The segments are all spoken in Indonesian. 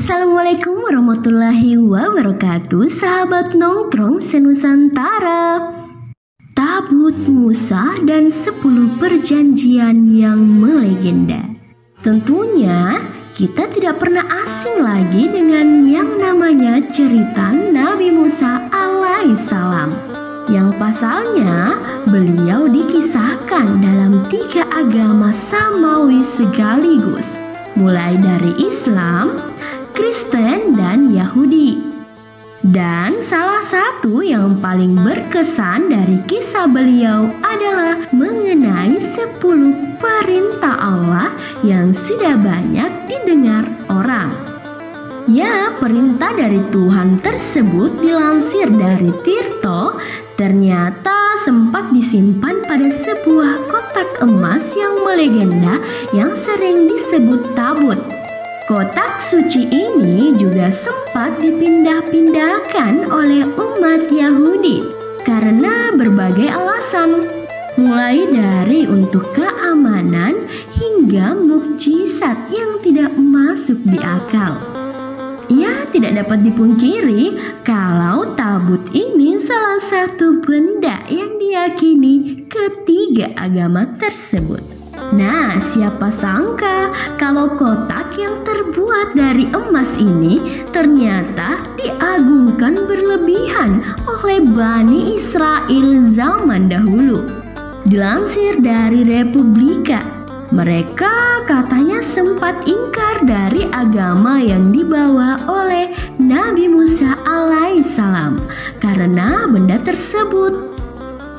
Assalamualaikum warahmatullahi wabarakatuh, sahabat nongkrong senusantara. Tabut Musa dan 10 perjanjian yang melegenda. Tentunya kita tidak pernah asing lagi dengan yang namanya cerita Nabi Musa alaihissalam, yang pasalnya beliau dikisahkan dalam 3 agama samawi sekaligus, mulai dari Islam, Kristen, dan Yahudi. Dan salah satu yang paling berkesan dari kisah beliau adalah mengenai 10 perintah Allah yang sudah banyak didengar orang. Ya, perintah dari Tuhan tersebut dilansir dari Tirto, ternyata sempat disimpan pada sebuah kotak emas yang melegenda yang sering disebut tabut. Kotak suci ini juga sempat dipindah-pindahkan oleh umat Yahudi karena berbagai alasan, mulai dari untuk keamanan hingga mukjizat yang tidak masuk di akal. Ya, tidak dapat dipungkiri kalau tabut ini salah satu benda yang diyakini ketiga agama tersebut. Nah, siapa sangka kalau kotak yang terbuat dari emas ini ternyata diagungkan berlebihan oleh Bani Israel zaman dahulu. Dilansir dari Republika, mereka katanya sempat ingkar dari agama yang dibawa oleh Nabi Musa alaihissalam karena benda tersebut.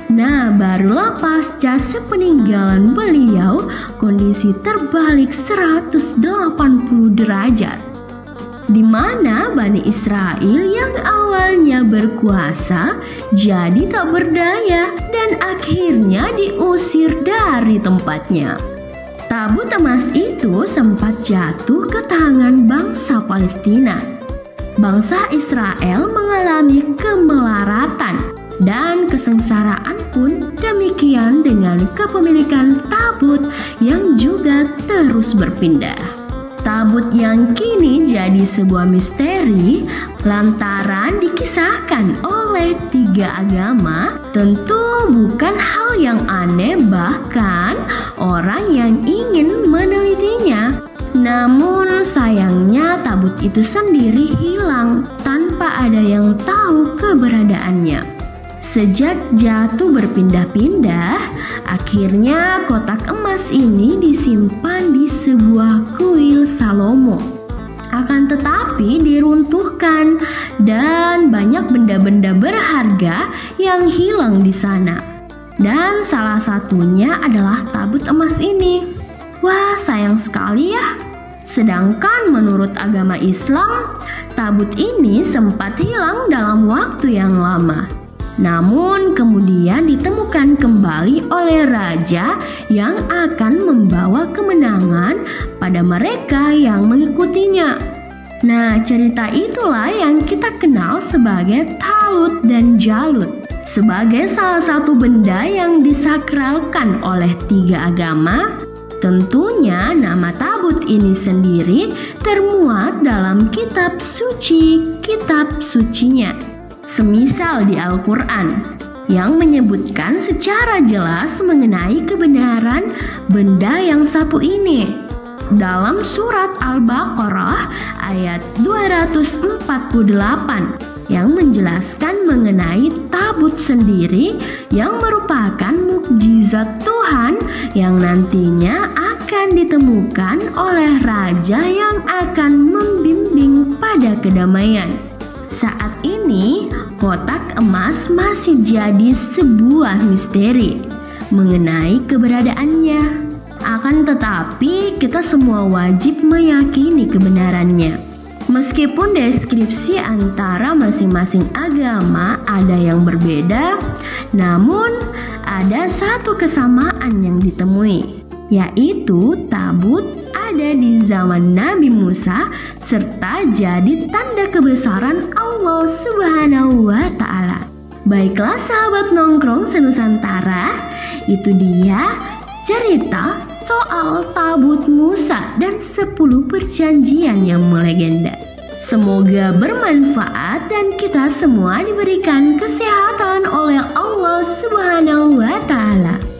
Nah, barulah pasca sepeninggalan beliau kondisi terbalik 180 derajat, di mana Bani Israel yang awalnya berkuasa jadi tak berdaya dan akhirnya diusir dari tempatnya. Tabut emas itu sempat jatuh ke tangan bangsa Palestina. Bangsa Israel mengalami kemelaratan dan kesengsaraan pun demikian dengan kepemilikan tabut yang juga terus berpindah. Tabut yang kini jadi sebuah misteri lantaran dikisahkan oleh 3 agama tentu bukan hal yang aneh, bahkan orang yang ingin menelitinya. Namun sayangnya tabut itu sendiri hilang tanpa ada yang tahu keberadaannya. Sejak jatuh berpindah-pindah, akhirnya kotak emas ini disimpan di sebuah kuil Salomo. Akan tetapi diruntuhkan dan banyak benda-benda berharga yang hilang di sana. Dan salah satunya adalah tabut emas ini. Wah, sayang sekali ya. Sedangkan menurut agama Islam, tabut ini sempat hilang dalam waktu yang lama. Namun kemudian ditemukan kembali oleh raja yang akan membawa kemenangan pada mereka yang mengikutinya. Nah, cerita itulah yang kita kenal sebagai Talut dan Jalut, sebagai salah satu benda yang disakralkan oleh 3 agama. Tentunya nama tabut ini sendiri termuat dalam kitab sucinya. Semisal di Al-Quran yang menyebutkan secara jelas mengenai kebenaran benda yang satu ini. Dalam surat Al-Baqarah ayat 248 yang menjelaskan mengenai tabut sendiri yang merupakan mukjizat Tuhan yang nantinya akan ditemukan oleh raja yang akan membimbing pada kedamaian. Saat ini, kotak emas masih jadi sebuah misteri mengenai keberadaannya. Akan tetapi, kita semua wajib meyakini kebenarannya. Meskipun deskripsi antara masing-masing agama ada yang berbeda, namun ada satu kesamaan yang ditemui, yaitu tabut ada di zaman Nabi Musa serta jadi tanda kebesaran Allah Subhanahu wa Ta'ala. Baiklah sahabat nongkrong senusantara, itu dia cerita soal tabut Musa dan 10 perjanjian yang melegenda. Semoga bermanfaat dan kita semua diberikan kesehatan oleh Allah Subhanahu wa Ta'ala.